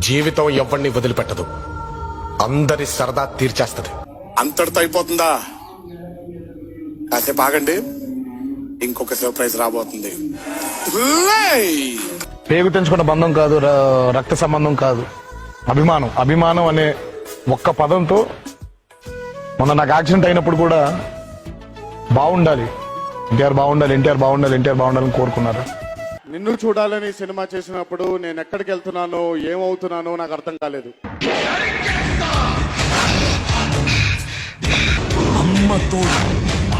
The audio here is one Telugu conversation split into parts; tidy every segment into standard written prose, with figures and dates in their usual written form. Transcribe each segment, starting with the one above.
జీవితం ఎవరిని వదిలిపెట్టదు, అందరి సరదా తీర్చేస్తది. అంతటితో అయిపోతుందా? కాసేపు ఆగండి, ఇంకొక సర్ప్రైజ్ రాబోతుంది. పేగు తెంచుకున్న బంధం కాదు, రక్త సంబంధం కాదు, అభిమానం. అభిమానం అనే ఒక్క పదంతో మొన్న నాకు యాక్సిడెంట్ అయినప్పుడు కూడా బాగుండాలి, ఎన్టీఆర్ బాగుండాలి, ఎన్టీఆర్ బాగుండాలి, ఎన్టీఆర్ బాగుండాలని కోరుకున్నారు. నిన్ను చూడాలని సినిమా చేసినప్పుడు నేను ఎక్కడికి వెళ్తున్నానో ఏమవుతున్నానో నాకు అర్థం కాలేదు. అమ్మతో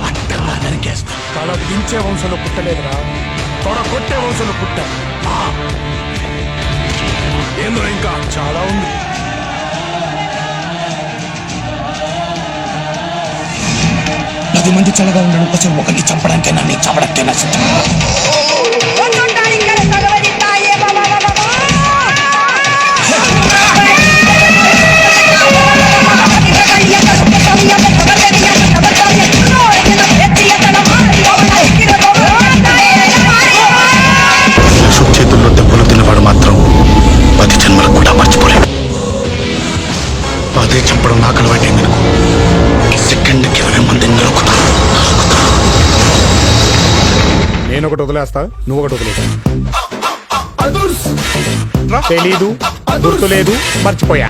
అట్టగా నరికేస్తా. తల దించే వంశంలో పుట్టలేదురా, తొడ కొట్టే వంశంలో పుట్టా. ఏందో ఇంకా చాలా ఉంది. పది మంది చల్లగా ఉండడం కోసం ఒకరిని చంపడానికైనా నీ చంపడానికైనా సిద్ధం. చేతుల్లో దెబ్బలు తిన్నవాడు మాత్రం 10 జన్మలకు కూడా మర్చిపోలేడు. అదే చెప్పడం నాకు అలవాటైంది. సెకండ్కి 20 మందిని నరుకుతా. నేను ఒకటి వదిలేస్తా, నువ్వు ఒకటి వదిలేస్తా. తెలీదు, గుర్తులేదు, మర్చిపోయా.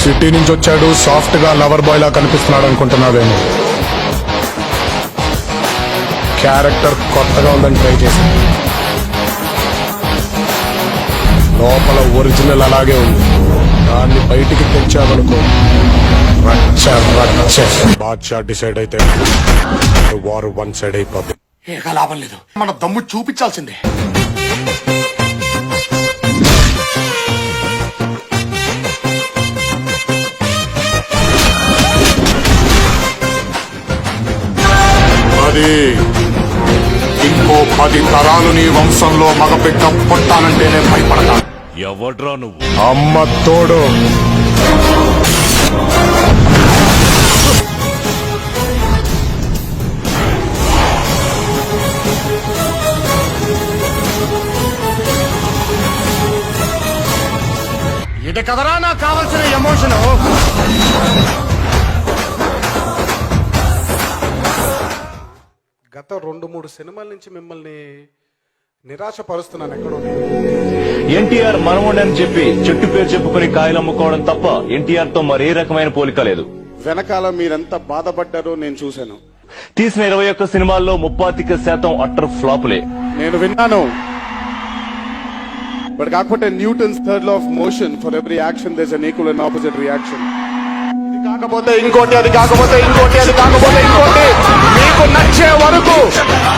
సిటీ నుంచి వచ్చాడు, సాఫ్ట్ గా లవర్ బాయ్ లా కనిపిస్తున్నాడు అనుకుంటున్నావేమో. క్యారెక్టర్ కొత్తగా ఉందని ట్రై చేసి లోపల ఒరిజినల్ అలాగే ఉంది. దాన్ని బయటికి తెచ్చావనుకో, బాద్షా డిసైడ్ అయితే వారు 1 సైడ్ అయిపోద్ది. ఏక లాభం లేదు, మన దమ్ము చూపించాల్సిందే. అది ఇంకో 10 తరాలు నీ వంశంలో మగబిడ్డ పుట్టాలంటేనే భయపడతా. ఎవడ్రా నువ్వు? అమ్మ తోడు. ఇది కదరా నాకు కావాల్సిన ఎమోషను. గత 2-3 సినిమాల నుంచి మిమ్మల్ని నిరాశపరుస్తున్నాను. ఎక్కడో ఎన్టీఆర్ మనవణ్ణి అని చెప్పి చెట్టు పేరు చెప్పుకుని కాయలు అమ్ముకోవడం తప్ప ఎన్టీఆర్ తో మరే రకమైన పోలిక లేదు. వెనకాల మీరెంత బాధపడ్డారో నేను చూశాను. తీసిన 21 సినిమాల్లో 35% అట్టర్ ఫ్లాపులే. నేను విన్నాను. బట్ కాకపోతే Newton's third law of motion, for every action there is an equal and opposite reaction. ఇది కాకపోతే ఇంకోటి, అది కాకపోతే ఇంకోటి, అది కాకపోతే ఇంకోటి, మీకు నచ్చే వరకు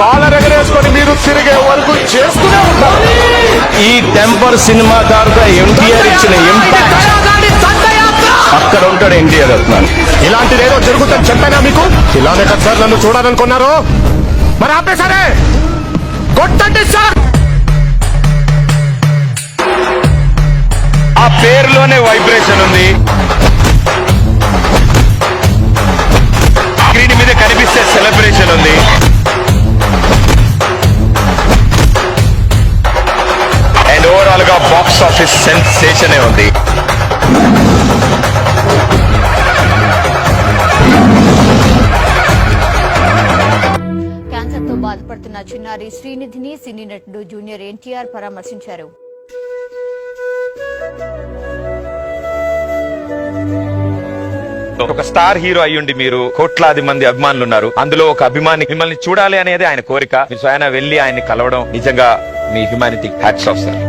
కాలర్ ఎగరేసుకొని మీరు తిరిగే వరకు చేస్తూనే ఉంటారు. ఈ టెంపర్ సినిమా ద్వారా ఎన్టీఆర్ ఇచ్చిన ఇంపాక్ట్ అక్కడ ఉంటాడు ఎన్టీఆర్ రత్నాన్ని. ఇలాంటిది ఏదో జరుగుతుంది చెప్పానా మీకు? ఇలానే కదా సార్ నన్ను చూడాలనుకున్నారు, మరి ఆపే సరే కొట్టండి సార్. ఆ పేరులోనే వైబ్రేషన్ ఉంది. స్క్రీన్ మీద కనిపిస్తే సెలబ్రేషన్ ఉంది. అండ్ ఓవరాల్ గా బాక్స్ ఆఫీస్ సెన్సేషన్ ఉంది. క్యాన్సర్ తో బాధపడుతున్న చిన్నారి శ్రీనిధిని సినీ నటుడు జూనియర్ ఎన్టీఆర్ పరామర్శించారు. ఒక స్టార్ హీరో అయ్యుండి మీరు కోట్లాది మంది అభిమానులు ఉన్నారు. అందులో ఒక అభిమాని మిమ్మల్ని చూడాలి అనేది ఆయన కోరిక. మీరు స్వయాన వెళ్లి ఆయన్ని కలవడం నిజంగా మీ హ్యుమానిటీ హ్యాట్స్ ఆఫ్ సార్.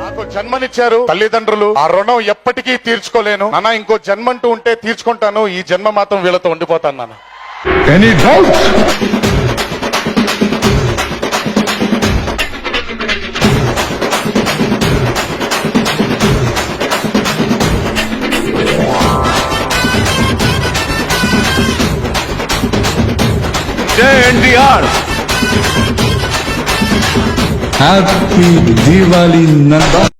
నాకు జన్మనిచ్చారు తల్లిదండ్రులు, ఆ రుణం ఎప్పటికీ తీర్చుకోలేను నాన్న. ఇంకో జన్మంటూ ఉంటే తీర్చుకుంటాను, ఈ జన్మ మాత్రం వీళ్ళతో ఉండిపోతాను నాన్న. Any doubt? NTR happy Diwali Nanda.